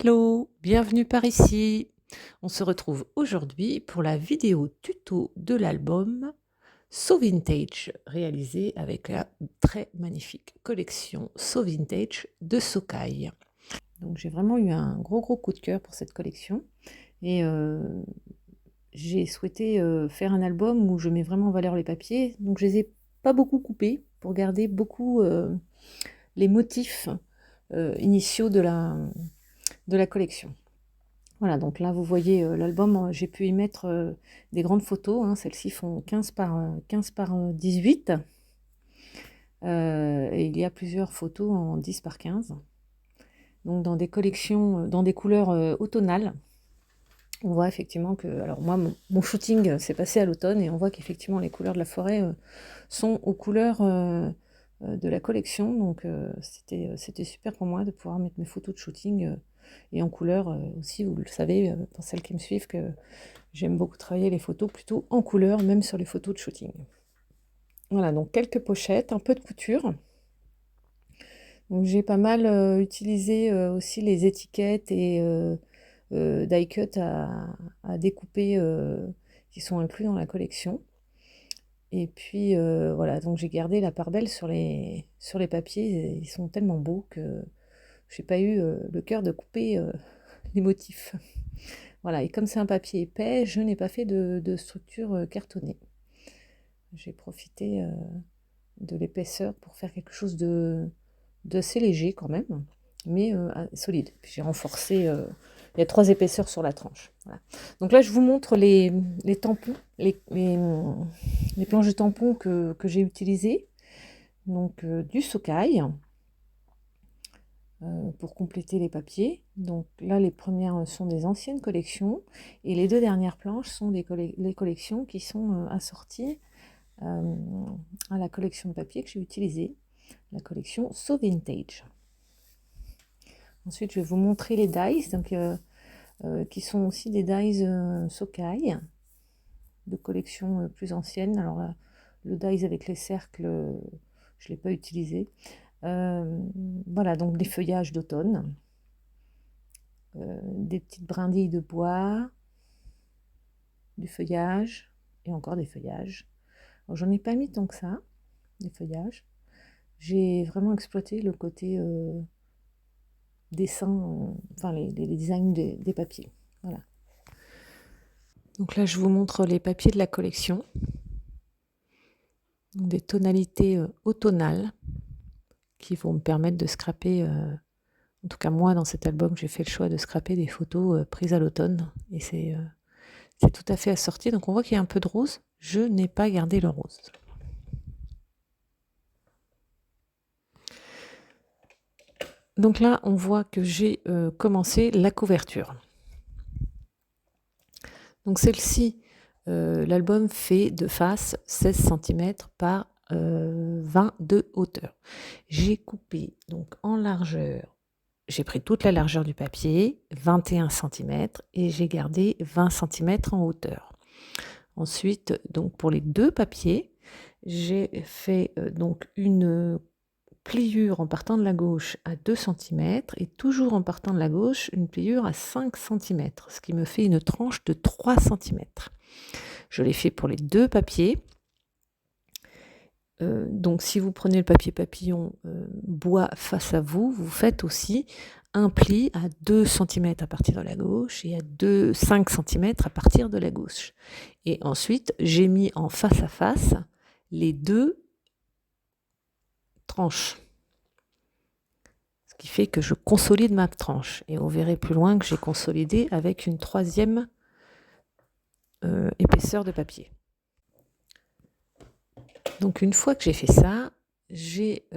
Hello, bienvenue par ici. On se retrouve aujourd'hui pour la vidéo tuto de l'album So Vintage, réalisé avec la très magnifique collection So Vintage de Socai. Donc j'ai vraiment eu un gros coup de cœur pour cette collection et j'ai souhaité faire un album où je mets vraiment en valeur les papiers. Donc je les ai pas beaucoup coupés pour garder beaucoup les motifs initiaux de la collection. Voilà, donc là, vous voyez l'album, j'ai pu y mettre des grandes photos, hein, celles-ci font 15 par 18, et il y a plusieurs photos en 10 par 15. Donc dans des collections, dans des couleurs automnales, on voit effectivement que, alors moi, mon shooting s'est passé à l'automne, et on voit qu'effectivement les couleurs de la forêt sont aux couleurs de la collection, donc c'était super pour moi de pouvoir mettre mes photos de shooting et en couleur aussi. Vous le savez, pour celles qui me suivent, que j'aime beaucoup travailler les photos plutôt en couleur, même sur les photos de shooting. Voilà, donc quelques pochettes, un peu de couture. Donc j'ai pas mal utilisé aussi les étiquettes et die cut à découper qui sont inclus dans la collection. Et puis voilà, donc j'ai gardé la part belle sur les papiers. Ils sont tellement beaux que j'ai pas eu le cœur de couper les motifs. Voilà, et comme c'est un papier épais, je n'ai pas fait de structure cartonnée. J'ai profité de l'épaisseur pour faire quelque chose d'assez léger quand même, mais solide. Puis j'ai renforcé, il y a 3 épaisseurs sur la tranche. Voilà. Donc là, je vous montre les tampons, les planches de tampons que j'ai utilisées. Donc du Socai pour compléter les papiers. Donc là, les premières sont des anciennes collections, et les 2 dernières planches sont les collections qui sont assorties à la collection de papier que j'ai utilisée, la collection So Vintage. Ensuite, je vais vous montrer les dies, donc, qui sont aussi des dies Socai, de collection plus ancienne. Alors, le dies avec les cercles, je ne l'ai pas utilisé. Voilà, donc des feuillages d'automne, des petites brindilles de bois, du feuillage, et encore des feuillages. Alors, j'en ai pas mis tant que ça, des feuillages. J'ai vraiment exploité le côté dessin, enfin les designs des papiers. Voilà. Donc là, je vous montre les papiers de la collection. Donc des tonalités automnales qui vont me permettre de scraper, en tout cas moi dans cet album, j'ai fait le choix de scraper des photos prises à l'automne, et c'est tout à fait assorti. Donc on voit qu'il y a un peu de rose, je n'ai pas gardé le rose. Donc là, on voit que j'ai commencé la couverture. Donc celle-ci, l'album fait de face 16 cm par 20 de hauteur. J'ai coupé donc en largeur, j'ai pris toute la largeur du papier, 21 cm, et j'ai gardé 20 cm en hauteur. Ensuite, donc pour les 2 papiers, j'ai fait donc une pliure en partant de la gauche à 2 cm, et toujours en partant de la gauche, une pliure à 5 cm, ce qui me fait une tranche de 3 cm. Je l'ai fait pour les 2 papiers. Donc si vous prenez le papier papillon bois face à vous, vous faites aussi un pli à 2 cm à partir de la gauche et à 5 cm à partir de la gauche. Et ensuite, j'ai mis en face à face les 2 tranches. Ce qui fait que je consolide ma tranche. Et vous verrez plus loin que j'ai consolidé avec une 3e épaisseur de papier. Donc une fois que j'ai fait ça, j'ai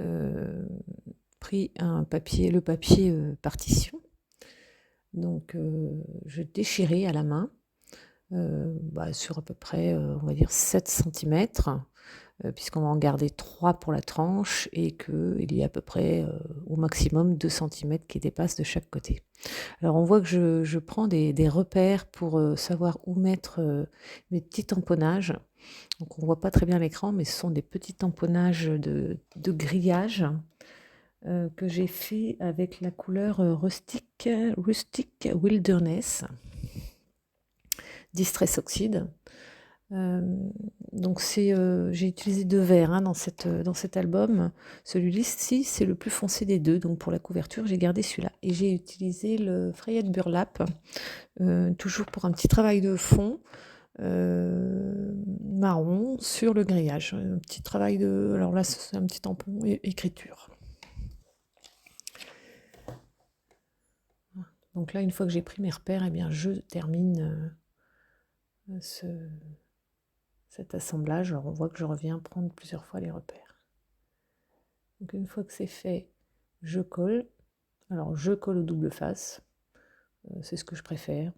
pris le papier partition. Donc je déchirais à la main sur à peu près, on va dire 7 cm, puisqu'on va en garder 3 pour la tranche, et qu'il y a à peu près au maximum 2 cm qui dépassent de chaque côté. Alors on voit que je prends des repères pour savoir où mettre mes petits tamponnages. Donc on ne voit pas très bien l'écran, mais ce sont des petits tamponnages de grillage que j'ai fait avec la couleur Rustic Wilderness, Distress Oxide. Donc j'ai utilisé 2 verres hein, dans cet album. Celui-ci, c'est le plus foncé des 2, donc pour la couverture, j'ai gardé celui-là. Et j'ai utilisé le Frayette Burlap, toujours pour un petit travail de fond, marron sur le grillage. Un petit travail de... Alors là, c'est un petit tampon écriture. Donc là, une fois que j'ai pris mes repères, eh bien, je termine cet assemblage. Alors on voit que je reviens prendre plusieurs fois les repères. Donc une fois que c'est fait, je colle. Alors je colle au double face, c'est ce que je préfère.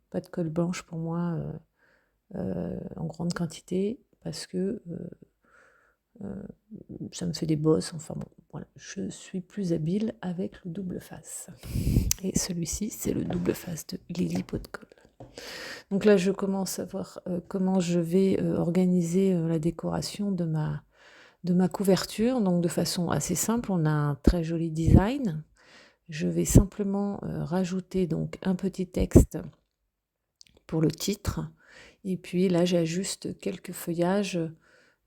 Pas de colle blanche pour moi en grande quantité parce que ça me fait des bosses. Enfin bon, voilà, je suis plus habile avec le double face. Et celui-ci, c'est le double face de Lily Pot de Colle. Donc là, je commence à voir comment je vais organiser la décoration de ma couverture. Donc de façon assez simple, on a un très joli design. Je vais simplement rajouter donc un petit texte pour le titre. Et puis là, j'ajuste quelques feuillages.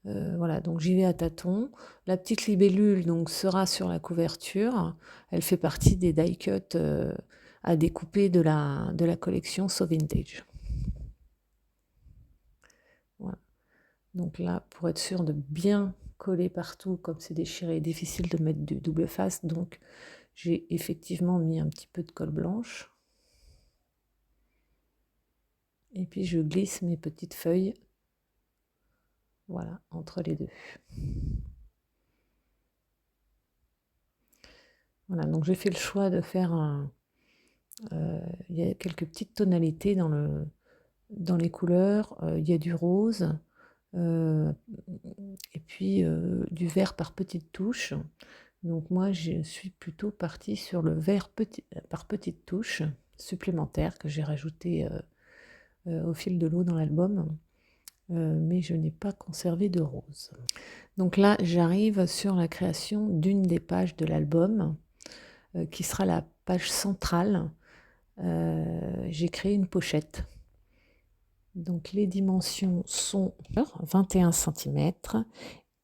Voilà, donc j'y vais à tâtons. La petite libellule donc, sera sur la couverture. Elle fait partie des die cuts à découper de la collection So Vintage. Voilà. Donc là, pour être sûr de bien coller partout, comme c'est déchiré et difficile de mettre du double face, donc j'ai effectivement mis un petit peu de colle blanche. Et puis je glisse mes petites feuilles, voilà, entre les deux. Voilà, donc j'ai fait le choix de faire il y a quelques petites tonalités dans les couleurs. Il y a du rose, et puis du vert par petites touches. Donc moi, je suis plutôt partie sur le vert par petites touches supplémentaires que j'ai rajouté au fil de l'eau dans l'album. Mais je n'ai pas conservé de rose. Donc là, j'arrive sur la création d'une des pages de l'album, qui sera la page centrale. J'ai créé une pochette. Donc les dimensions sont 21 cm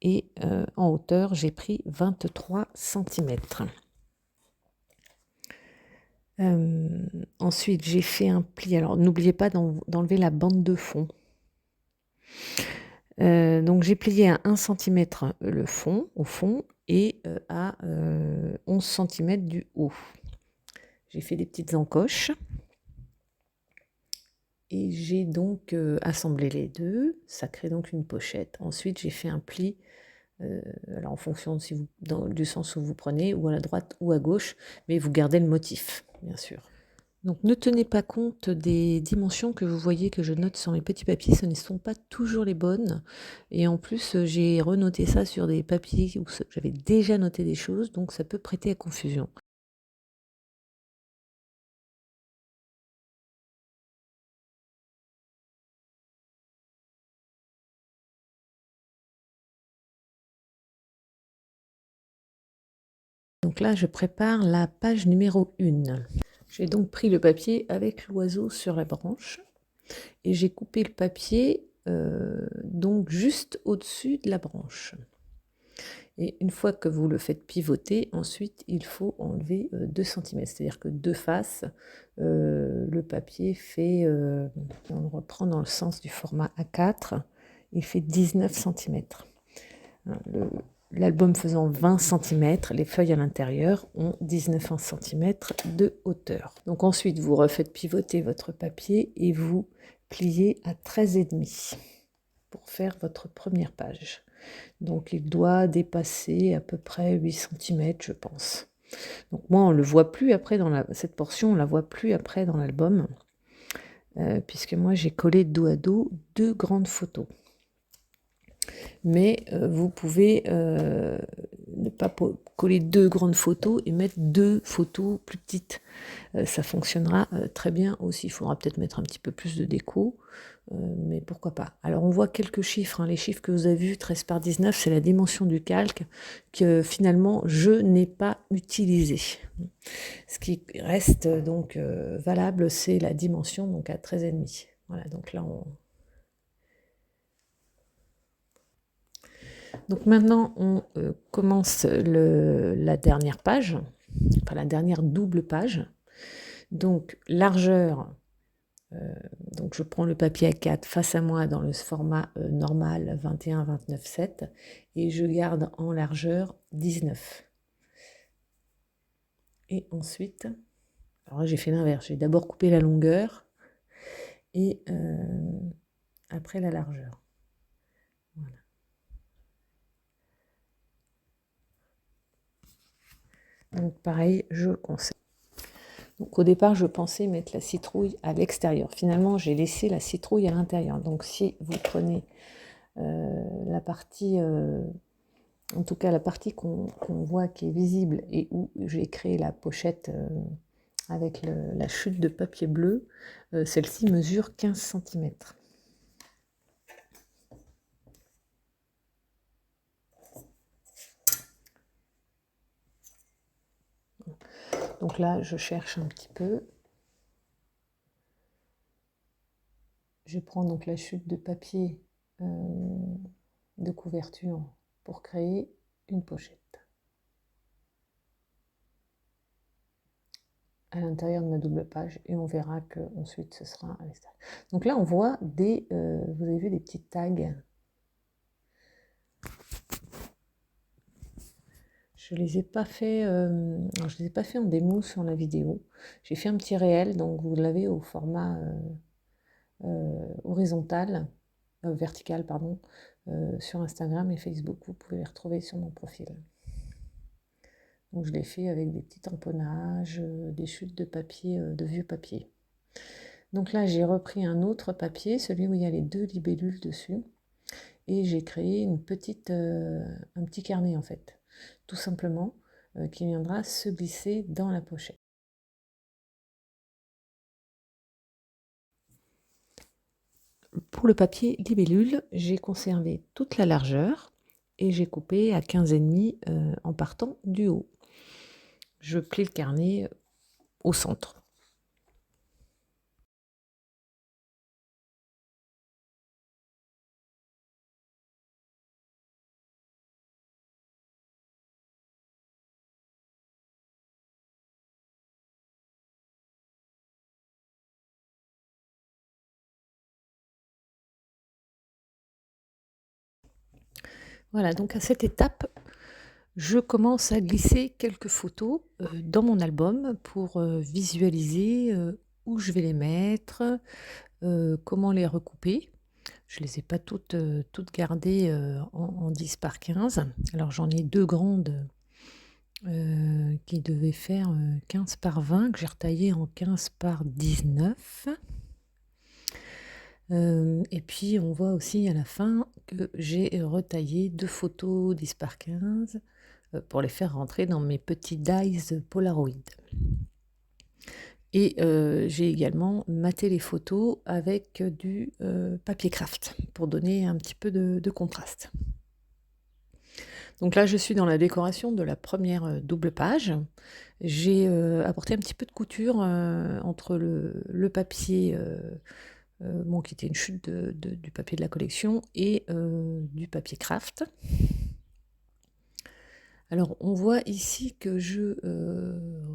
et en hauteur, j'ai pris 23 cm. Ensuite, j'ai fait un pli. Alors, n'oubliez pas d'enlever la bande de fond. Donc, j'ai plié à 1 cm le fond, au fond, et à 11 cm du haut. J'ai fait des petites encoches. Et j'ai donc assemblé les deux. Ça crée donc une pochette. Ensuite, j'ai fait un pli. Alors, en fonction du sens où vous prenez, ou à la droite ou à gauche, mais vous gardez le motif, bien sûr. Donc ne tenez pas compte des dimensions que vous voyez que je note sur mes petits papiers, ce ne sont pas toujours les bonnes. Et en plus, j'ai renoté ça sur des papiers où j'avais déjà noté des choses, donc ça peut prêter à confusion. Donc là, je prépare la page numéro 1. J'ai donc pris le papier avec l'oiseau sur la branche et j'ai coupé le papier donc juste au-dessus de la branche. Et une fois que vous le faites pivoter, ensuite il faut enlever 2 cm, c'est-à-dire que de face, le papier fait, on reprend dans le sens du format A4, il fait 19 cm. L'album faisant 20 cm, les feuilles à l'intérieur ont 19 cm de hauteur. Donc ensuite, vous refaites pivoter votre papier et vous pliez à 13,5 pour faire votre première page. Donc il doit dépasser à peu près 8 cm, je pense. Donc moi, on ne le voit plus après cette portion, on ne la voit plus après dans l'album, puisque moi, j'ai collé dos à dos 2 grandes photos. Mais vous pouvez ne pas coller deux grandes photos et mettre deux photos plus petites. Ça fonctionnera très bien aussi. Il faudra peut-être mettre un petit peu plus de déco, mais pourquoi pas. Alors on voit quelques chiffres, hein. Les chiffres que vous avez vus, 13 par 19, c'est la dimension du calque que finalement je n'ai pas utilisé. Ce qui reste donc valable, c'est la dimension donc à 13,5. Voilà, donc là Donc maintenant on commence la dernière page, enfin la dernière double page. Donc largeur, donc je prends le papier A4 face à moi dans le format normal 21-29-7 et je garde en largeur 19. Et ensuite, alors là j'ai fait l'inverse, j'ai d'abord coupé la longueur et après la largeur. Voilà. Donc pareil, je conseille. Donc au départ, je pensais mettre la citrouille à l'extérieur. Finalement, j'ai laissé la citrouille à l'intérieur. Donc si vous prenez la partie, en tout cas la partie qu'on voit qui est visible et où j'ai créé la pochette avec la chute de papier bleu, celle-ci mesure 15 cm. Donc là, je cherche un petit peu. Je prends donc la chute de papier de couverture pour créer une pochette. À l'intérieur de ma double page et on verra que ensuite ce sera à l'extérieur. Donc là, on voit des, vous avez vu des petits tags. Je les ai pas fait, je les ai pas fait en démo sur la vidéo. J'ai fait un petit réel, donc vous l'avez au format horizontal, vertical, pardon, sur Instagram et Facebook. Vous pouvez les retrouver sur mon profil. Donc je l'ai fait avec des petits tamponnages, des chutes de papier, de vieux papier. Donc là, j'ai repris un autre papier, celui où il y a les deux libellules dessus, et j'ai créé un petit carnet en fait, tout simplement, qui viendra se glisser dans la pochette. Pour le papier libellule, j'ai conservé toute la largeur et j'ai coupé à 15,5 en partant du haut. Je plie le carnet au centre. Voilà, donc à cette étape, je commence à glisser quelques photos dans mon album pour visualiser où je vais les mettre, comment les recouper. Je ne les ai pas toutes gardées en 10 par 15. Alors j'en ai deux grandes qui devaient faire 15 par 20, que j'ai retaillées en 15 par 19. Et puis on voit aussi à la fin que j'ai retaillé deux photos 10 par 15 pour les faire rentrer dans mes petits dies Polaroid. Et j'ai également maté les photos avec du papier craft pour donner un petit peu de contraste. Donc là, je suis dans la décoration de la première double page. J'ai apporté un petit peu de couture entre le papier, bon, qui était une chute du papier de la collection, et du papier craft. Alors, on voit ici que je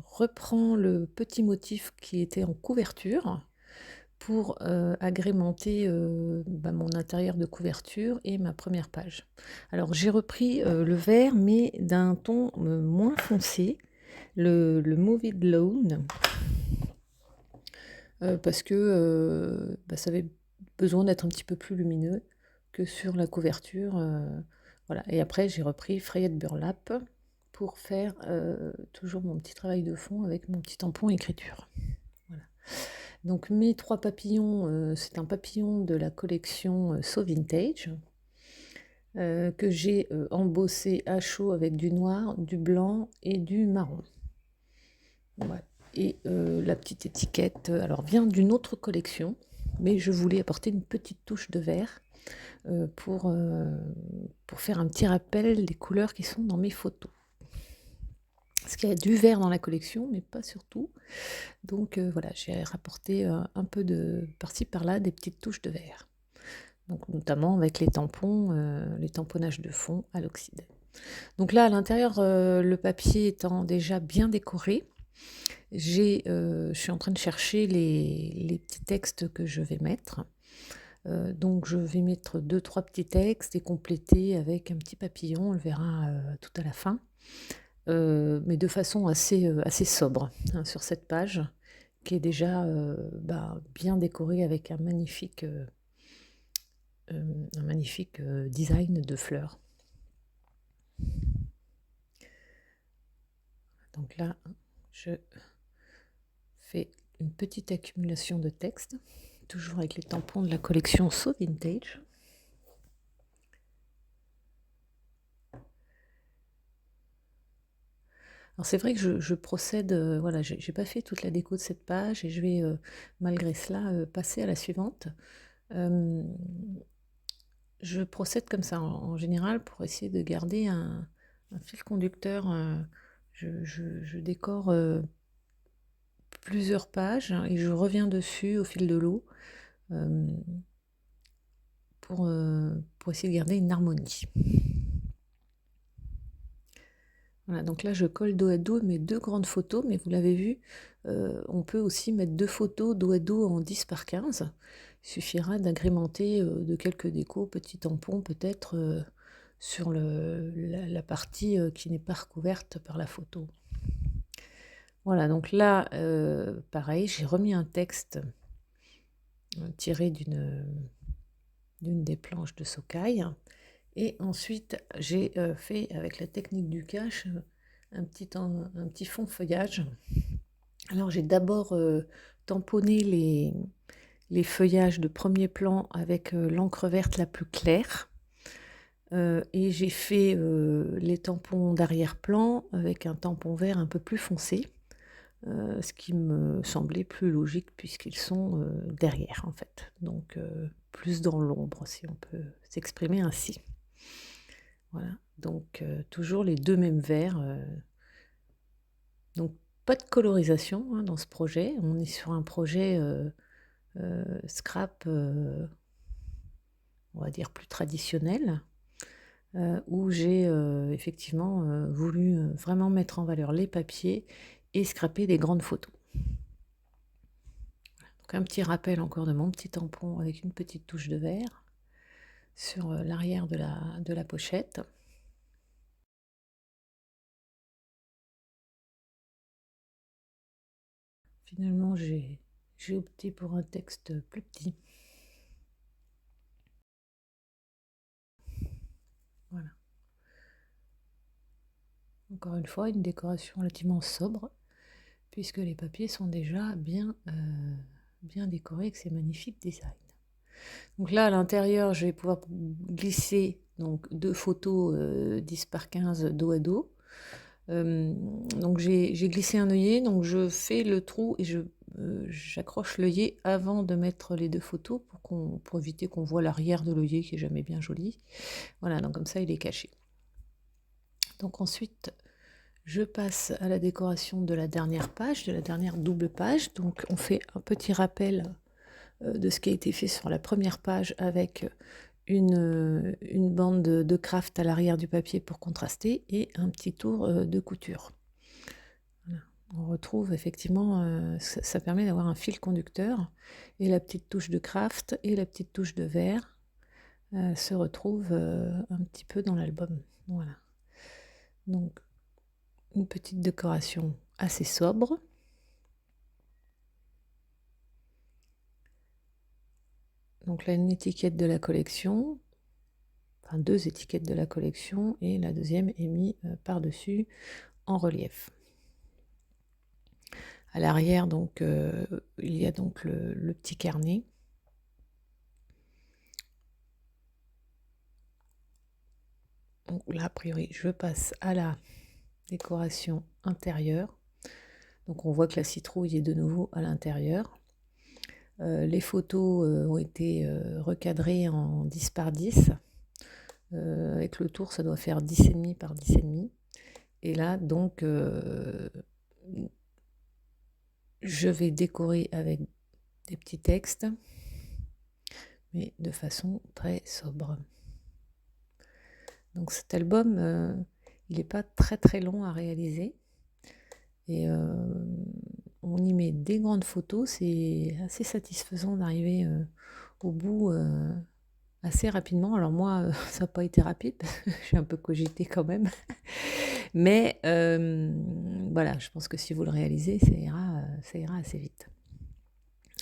reprends le petit motif qui était en couverture pour agrémenter mon intérieur de couverture et ma première page. Alors, j'ai repris le vert, mais d'un ton moins foncé, le Movie Lawn, parce que ça avait besoin d'être un petit peu plus lumineux que sur la couverture. Voilà. Et après, j'ai repris Frayette Burlap pour faire toujours mon petit travail de fond avec mon petit tampon écriture. Voilà. Donc mes trois papillons, c'est un papillon de la collection So Vintage. que j'ai embossé à chaud avec du noir, du blanc et du marron. Ouais. Et la petite étiquette, alors vient d'une autre collection, mais je voulais apporter une petite touche de vert pour faire un petit rappel des couleurs qui sont dans mes photos. Parce qu'il y a du vert dans la collection, mais pas surtout. Donc voilà, j'ai rapporté un peu de par-ci par-là des petites touches de vert. Donc notamment avec les tampons, les tamponnages de fond à l'oxyde. Donc là, à l'intérieur, le papier étant déjà bien décoré, je suis en train de chercher les petits textes que je vais mettre. Donc je vais mettre 2-3 petits textes et compléter avec un petit papillon, on le verra tout à la fin. Mais de façon assez sobre hein, sur cette page, qui est déjà bien décorée avec un magnifique design de fleurs. Donc là, je fais une petite accumulation de texte, toujours avec les tampons de la collection So Vintage. Alors c'est vrai que je procède, voilà, j'ai pas fait toute la déco de cette page et je vais malgré cela passer à la suivante. Je procède comme ça en général pour essayer de garder un fil conducteur. Je décore plusieurs pages et je reviens dessus au fil de l'eau euh, pour essayer de garder une harmonie. Voilà, donc là je colle dos à dos mes 2 grandes photos, mais vous l'avez vu, on peut aussi mettre 2 photos dos à dos en 10 par 15. Il suffira d'agrémenter de quelques décos, petits tampons peut-être sur la partie qui n'est pas recouverte par la photo. Voilà, donc là, pareil, j'ai remis un texte tiré d'une des planches de Sokai. Et ensuite, j'ai fait avec la technique du cache un petit fond feuillage. Alors j'ai d'abord tamponné les feuillages de premier plan avec l'encre verte la plus claire. Et j'ai fait les tampons d'arrière-plan avec un tampon vert un peu plus foncé. Ce qui me semblait plus logique puisqu'ils sont derrière en fait. Donc plus dans l'ombre si on peut s'exprimer ainsi. Voilà, donc toujours les 2 mêmes verts. Donc pas de colorisation hein, dans ce projet. On est sur un projet scrap, on va dire plus traditionnel, où j'ai effectivement voulu vraiment mettre en valeur les papiers et scraper des grandes photos. Donc un petit rappel encore de mon petit tampon avec une petite touche de vert sur l'arrière de la pochette. Finalement, j'ai opté pour un texte plus petit. Voilà. Encore une fois, une décoration relativement sobre, puisque les papiers sont déjà bien décorés avec ces magnifiques designs. Donc là, à l'intérieur, je vais pouvoir glisser donc 2 photos 10 par 15 dos à dos. Donc j'ai glissé un œillet, donc je fais le trou et j'accroche l'œillet avant de mettre les 2 photos pour éviter qu'on voit l'arrière de l'œillet qui est jamais bien joli. Voilà, donc comme ça il est caché. Donc ensuite, je passe à la décoration de la dernière page, de la dernière double page. Donc on fait un petit rappel de ce qui a été fait sur la première page avec une bande de craft à l'arrière du papier pour contraster et un petit tour de couture. Voilà. On retrouve effectivement, ça permet d'avoir un fil conducteur et la petite touche de craft et la petite touche de vert se retrouvent un petit peu dans l'album. Voilà. Donc une petite décoration assez sobre. Donc là, une étiquette de la collection, enfin 2 étiquettes de la collection, et la deuxième est mise par-dessus en relief. À l'arrière, donc, il y a donc le petit carnet. Donc là, a priori, je passe à la décoration intérieure. Donc on voit que la citrouille est de nouveau à l'intérieur. Les photos ont été recadrées en 10 par 10. Avec le tour, ça doit faire 10,5 par 10,5. Et là, donc, je vais décorer avec des petits textes, mais de façon très sobre. Donc cet album, il n'est pas très très long à réaliser. Et on y met des grandes photos. C'est assez satisfaisant d'arriver au bout assez rapidement. Alors moi, ça n'a pas été rapide, j'ai un peu cogité quand même. Mais voilà, je pense que si vous le réalisez, ça ira assez vite.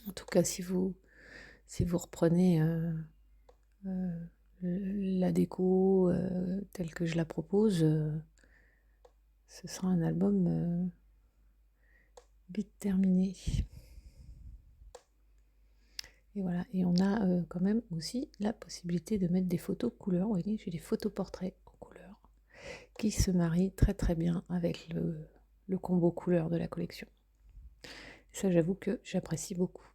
En tout cas, si vous reprenez la déco telle que je la propose, ce sera un album vite terminé. Et voilà, et on a quand même aussi la possibilité de mettre des photos couleurs. Vous voyez, j'ai des photos portraits en couleur qui se marient très très bien avec le combo couleur de la collection. Et ça, j'avoue que j'apprécie beaucoup.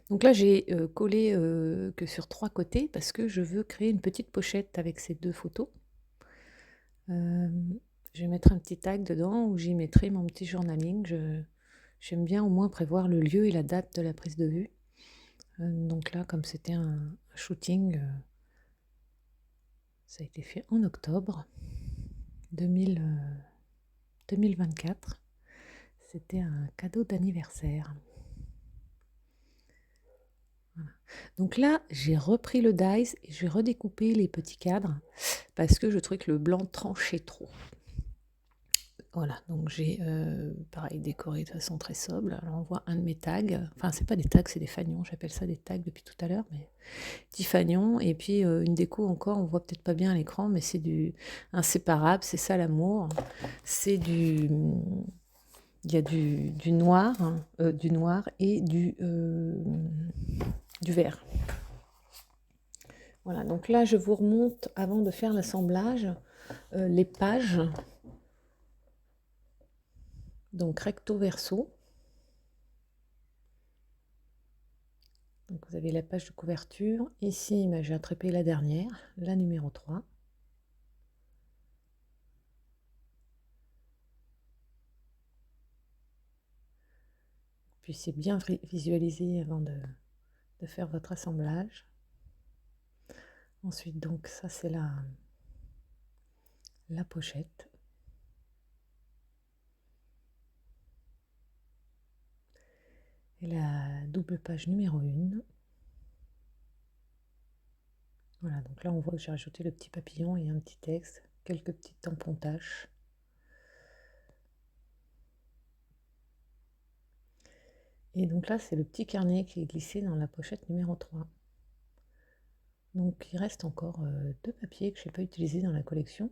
Donc là, j'ai collé que sur 3 côtés parce que je veux créer une petite pochette avec ces 2 photos. Je vais mettre un petit tag dedans où j'y mettrai mon petit journaling. J'aime bien au moins prévoir le lieu et la date de la prise de vue. Donc là, comme c'était un shooting, ça a été fait en octobre 2024. C'était un cadeau d'anniversaire. Voilà. Donc là, j'ai repris le dies et j'ai redécoupé les petits cadres parce que je trouvais que le blanc tranchait trop. Voilà, donc j'ai pareil décoré de façon très sobre. Alors on voit un de mes tags, enfin c'est pas des tags, c'est des fanions, j'appelle ça des tags depuis tout à l'heure, mais petits fanions. Et puis une déco encore, on voit peut-être pas bien à l'écran, mais c'est du inséparable, c'est ça l'amour. C'est du, il y a du noir, du noir et du vert. Voilà, donc là je vous remonte avant de faire l'assemblage les pages. Donc recto verso. Donc vous avez la page de couverture. Ici, j'ai attrapé la dernière, la numéro 3. Puis c'est bien visualisé avant de faire votre assemblage. Ensuite, donc ça c'est la pochette. Et la double page numéro 1. Voilà, donc là on voit que j'ai rajouté le petit papillon et un petit texte, quelques petits tampons tâches. Et donc là c'est le petit carnet qui est glissé dans la pochette numéro 3. Donc il reste encore 2 papiers que je n'ai pas utilisés dans la collection.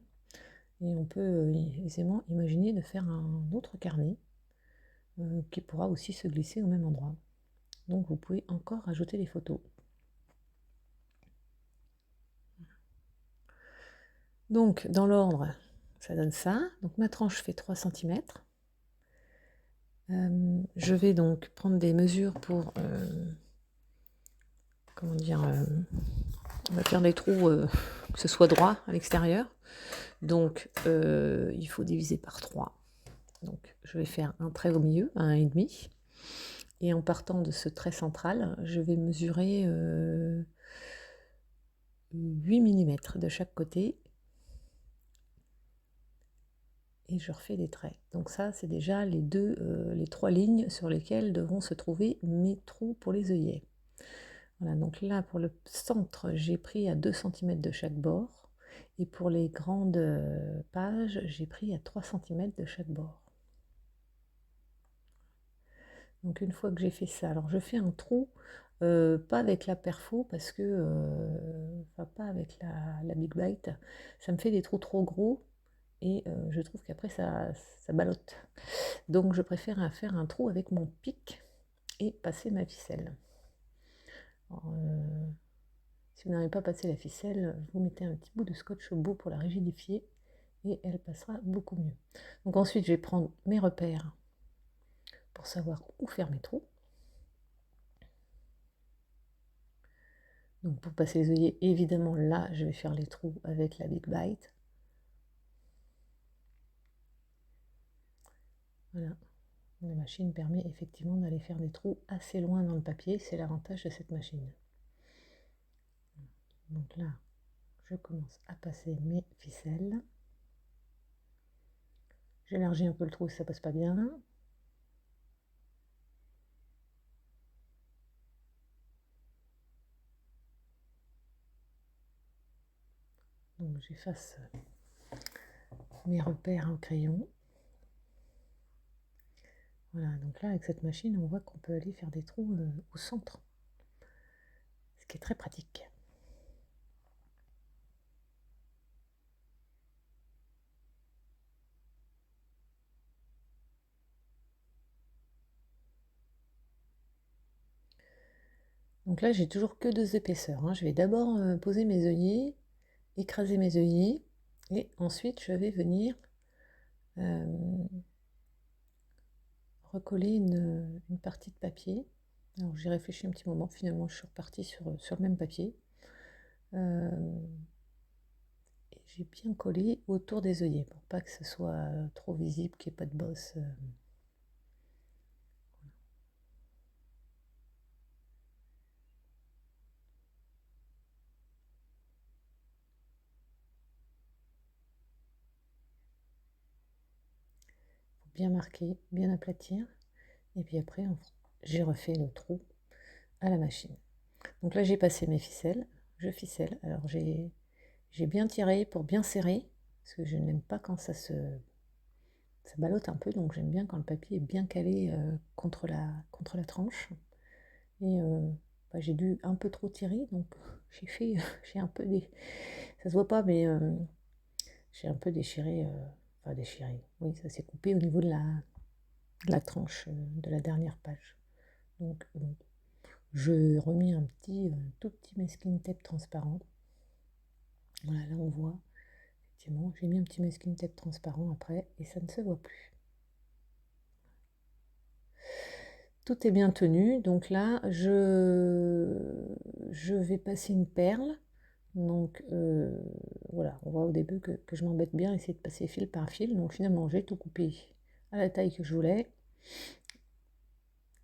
Et on peut aisément imaginer de faire un autre carnet qui pourra aussi se glisser au même endroit. Donc vous pouvez encore rajouter des photos. Donc dans l'ordre, ça donne ça. Donc ma tranche fait 3 cm. Je vais donc prendre des mesures pour comment dire, on va faire des trous que ce soit droit à l'extérieur. Donc il faut diviser par 3. Donc je vais faire un trait au milieu, un 1,5. Et en partant de ce trait central, je vais mesurer 8 mm de chaque côté. Et je refais des traits. Donc ça, c'est déjà les 3 lignes sur lesquelles devront se trouver mes trous pour les œillets. Voilà, donc là, pour le centre, j'ai pris à 2 cm de chaque bord. Et pour les grandes pages, j'ai pris à 3 cm de chaque bord. Donc une fois que j'ai fait ça, alors je fais un trou, pas avec la perfo parce que, enfin pas avec la Big Bite, ça me fait des trous trop gros et je trouve qu'après ça ballotte. Donc je préfère faire un trou avec mon pic et passer ma ficelle. Alors, si vous n'avez pas passé la ficelle, vous mettez un petit bout de scotch au bout pour la rigidifier et elle passera beaucoup mieux. Donc ensuite, je vais prendre mes repères pour savoir où faire mes trous. Donc pour passer les œillets, évidemment, là, je vais faire les trous avec la Big Bite. Voilà. La machine permet effectivement d'aller faire des trous assez loin dans le papier. C'est l'avantage de cette machine. Donc là, je commence à passer mes ficelles. J'élargis un peu le trou si ça passe pas bien. Donc j'efface mes repères en crayon. Voilà, donc là avec cette machine, on voit qu'on peut aller faire des trous au centre, ce qui est très pratique. Donc là, j'ai toujours que 2 épaisseurs, hein. Je vais d'abord poser mes œillets, écraser mes œillets, et ensuite je vais venir recoller une partie de papier. Alors j'ai réfléchi un petit moment, finalement je suis repartie sur le même papier. Et j'ai bien collé autour des œillets pour pas que ce soit trop visible, qu'il n'y ait pas de bosse. Bien marquer, bien aplatir. Et puis après, j'ai refait le trou à la machine. Donc là, j'ai passé mes ficelles. Je ficelle. Alors j'ai bien tiré pour bien serrer, parce que je n'aime pas quand ça ballotte un peu, donc j'aime bien quand le papier est bien calé contre la tranche. Et bah, j'ai dû un peu trop tirer, donc j'ai un peu ça se voit pas, mais j'ai un peu déchiré, enfin déchiré, oui, ça s'est coupé au niveau de la tranche de la dernière page. Donc bon, je remis un tout petit masking tape transparent. Voilà, là on voit, effectivement, j'ai mis un petit masking tape transparent après et ça ne se voit plus. Tout est bien tenu, donc là je vais passer une perle. Donc voilà, on voit au début que je m'embête bien à essayer de passer fil par fil. Donc finalement j'ai tout coupé à la taille que je voulais.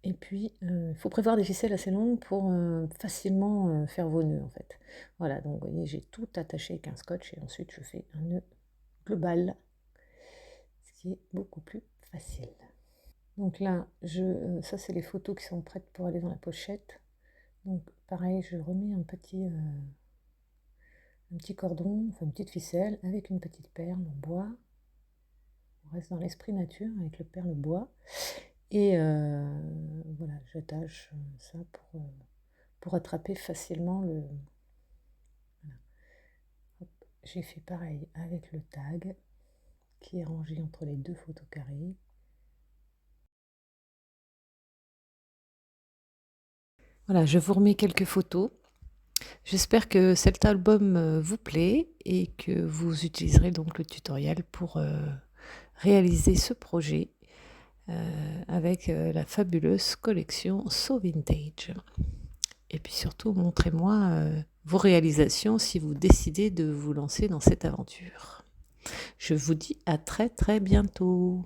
Et puis il faut prévoir des ficelles assez longues pour facilement faire vos nœuds en fait. Voilà, donc vous voyez, j'ai tout attaché avec un scotch et ensuite je fais un nœud global, ce qui est beaucoup plus facile. Donc là, ça c'est les photos qui sont prêtes pour aller dans la pochette. Donc pareil, je remets un petit cordon, enfin une petite ficelle avec une petite perle en bois. On reste dans l'esprit nature avec le perle bois. Et voilà, j'attache ça pour attraper facilement le... Voilà. J'ai fait pareil avec le tag qui est rangé entre les 2 photos carrées. Voilà, je vous remets quelques photos. J'espère que cet album vous plaît et que vous utiliserez donc le tutoriel pour réaliser ce projet avec la fabuleuse collection So Vintage. Et puis surtout, montrez-moi vos réalisations si vous décidez de vous lancer dans cette aventure. Je vous dis à très très bientôt.